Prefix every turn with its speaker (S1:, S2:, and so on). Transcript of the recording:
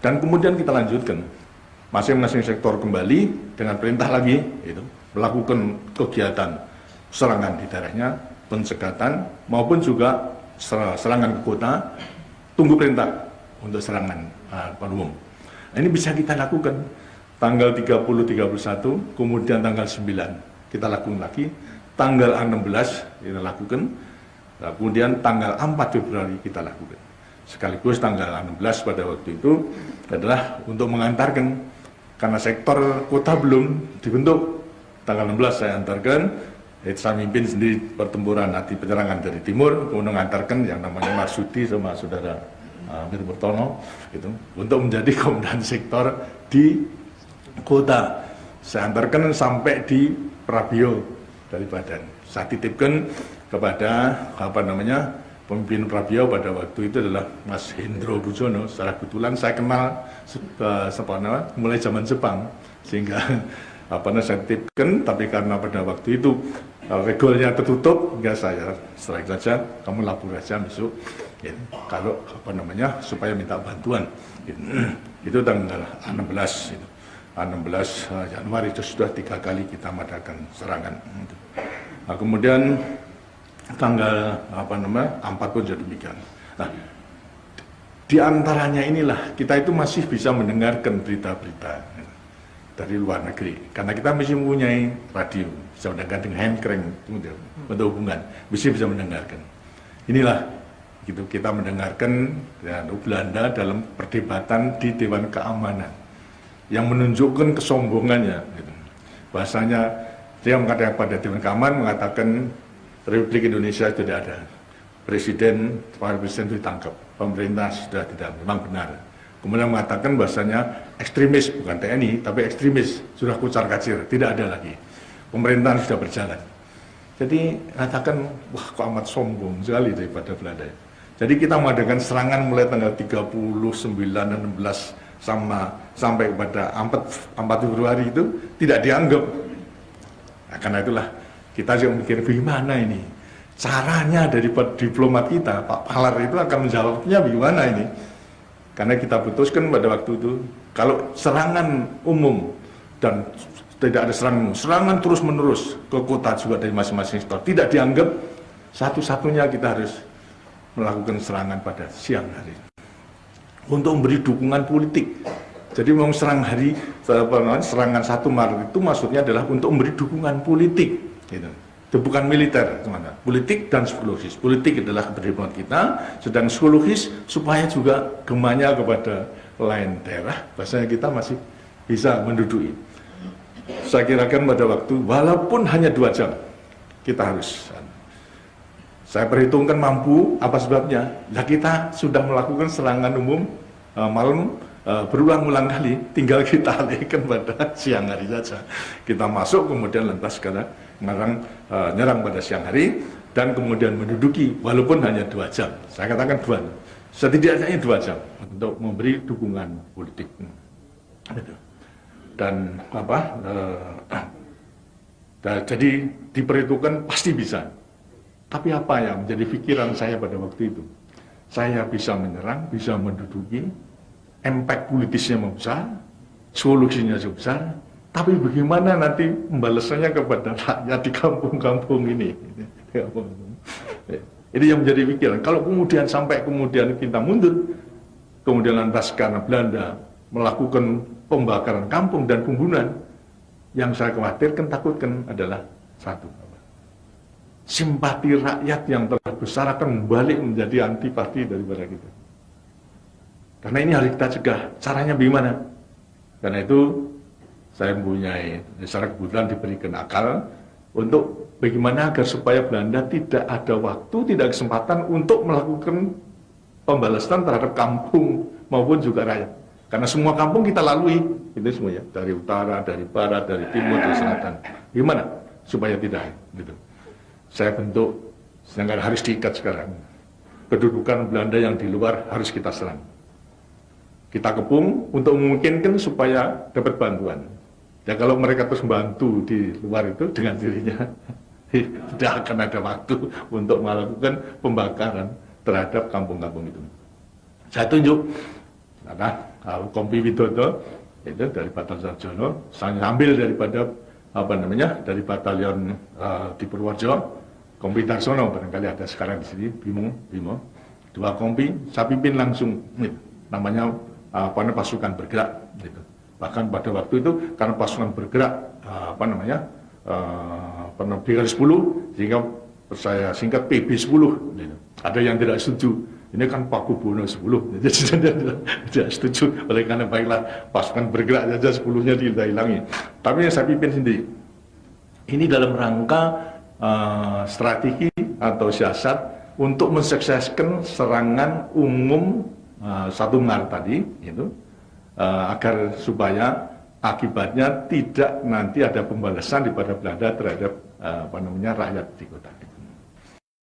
S1: Dan kemudian kita lanjutkan, masing-masing sektor kembali dengan perintah lagi, itu melakukan kegiatan serangan di daerahnya, pencegatan maupun juga serangan ke kota, tunggu perintah untuk serangan umum. Nah, ini bisa kita lakukan tanggal 30, 31, kemudian tanggal 9 kita lakukan lagi, tanggal 16 kita lakukan, kemudian tanggal 4 Februari kita lakukan. Sekaligus tanggal 16 pada waktu itu adalah untuk mengantarkan, karena sektor kota belum dibentuk, tanggal 16 saya antarkan, saya mimpin sendiri pertempuran nanti penyerangan dari timur, kemudian mengantarkan yang namanya Marsudi sama saudara Amir Bertono, gitu, untuk menjadi komandan sektor di kota. Saya antarkan sampai di Prabio dari Badan. Saya titipkan kepada pemimpin Prabio pada waktu itu adalah Mas Hendro Bujono. Secara kebetulan saya kenal mulai zaman Jepang, sehingga saya titipkan, tapi karena pada waktu itu regolnya tertutup, hingga saya strike saja, kamu lapor saja besok, ya, kalau supaya minta bantuan. Itu tanggal 16 itu. 16 Januari itu sudah 3 kali kita mengadakan serangan. Nah, kemudian tanggal 4 pun jadi demikian. Nah, di antaranya inilah kita itu masih bisa mendengarkan berita-berita dari luar negeri, karena kita masih mempunyai radio, bisa mendengarkan dengan handcrank untuk hubungan, bisa mendengarkan. Inilah gitu, kita mendengarkan Belanda dalam perdebatan di Dewan Keamanan yang menunjukkan kesombongannya. Gitu. Bahasanya dia mengatakan pada Dewan Keamanan, mengatakan Republik Indonesia tidak ada, Presiden itu ditangkap, pemerintah sudah tidak, memang benar. Kemudian mengatakan bahasanya ekstremis, bukan TNI, tapi ekstremis, sudah kucar-kacir, tidak ada lagi. Pemerintahan sudah berjalan. Jadi katakan, wah kok amat sombong sekali daripada Belanda. Jadi kita mengadakan serangan mulai tanggal 30, 9, 16, sampai kepada 4 Februari itu tidak dianggap. Nah, karena itulah kita juga mikir bagaimana ini caranya dari diplomat kita, Pak Palar itu akan menjawabnya bagaimana ini. Karena kita putuskan pada waktu itu, kalau serangan umum dan tidak ada serangan terus menerus ke kota juga dari masing-masing sektor tidak dianggap, satu-satunya kita harus melakukan serangan pada siang hari untuk memberi dukungan politik. Jadi memang serangan 1 Maret itu maksudnya adalah untuk memberi dukungan politik, gitu. Itu bukan militer, teman-teman. Politik dan psikologis. Politik adalah keberhasilan kita, sedang psikologis supaya juga gemanya kepada lain daerah, bahasanya kita masih bisa menduduki. Saya kirakan pada waktu, walaupun hanya 2 jam, kita harus. Saya perhitungkan mampu, apa sebabnya? Nah, kita sudah melakukan serangan umum malam berulang-ulang kali, tinggal kita alihkan pada siang hari saja. Kita masuk, kemudian lantas sekarang nyerang pada siang hari, dan kemudian menduduki, walaupun hanya 2 jam. Saya katakan 2, setidaknya 2 jam untuk memberi dukungan politik. Dan jadi diperhitungkan pasti bisa. Tapi apa yang menjadi pikiran saya pada waktu itu? Saya bisa menyerang, bisa menduduki, impact politisnya besar, solusinya besar, tapi bagaimana nanti pembalasannya kepada rakyat di kampung-kampung ini? Ini yang menjadi pikiran. Kalau kemudian sampai kemudian kita mundur, kemudian lantas karena Belanda melakukan pembakaran kampung dan pembunuhan, yang saya khawatirkan, takutkan adalah satu, simpati rakyat yang telah besar akan membalik menjadi antipati daripada kita. Karena ini harus kita cegah. Caranya bagaimana? Karena itu saya mempunyai, secara kebetulan diberikan akal untuk bagaimana agar supaya Belanda tidak ada waktu, tidak kesempatan untuk melakukan pembalasan terhadap kampung maupun juga rakyat. Karena semua kampung kita lalui, itu semuanya, dari utara, dari barat, dari timur, dari selatan. Gimana supaya tidak gitu? Saya bentuk, sedangkan harus diikat sekarang. Kedudukan Belanda yang di luar harus kita serang. Kita kepung untuk memungkinkan supaya dapat bantuan. Ya kalau mereka terus membantu di luar itu dengan dirinya, tidak akan ada waktu untuk melakukan pembakaran terhadap kampung-kampung itu. Saya tunjuk karena Kompi Widodo itu dari Batalion Sarjono, sambil daripada dari batalion di Purworejo, Kompi Darsono barangkali ada sekarang di sini, Bimo, 2 kompi, saya pimpin langsung, namanya pasukan bergerak, gitu. Bahkan pada waktu itu karena pasukan bergerak, Brigade 10, sehingga saya singkat PB 10, gitu. Ada yang tidak setuju. Ini kan Pakubuwono 10, jadi tidak setuju. Oleh karena baiklah pasukan bergerak saja 10-nya dihilangi. Tapi yang saya pimpin sendiri. Ini dalam rangka strategi atau siasat untuk mensukseskan serangan umum 1 Maret tadi, itu agar supaya akibatnya tidak nanti ada pembalasan daripada Belanda terhadap rakyat di kota.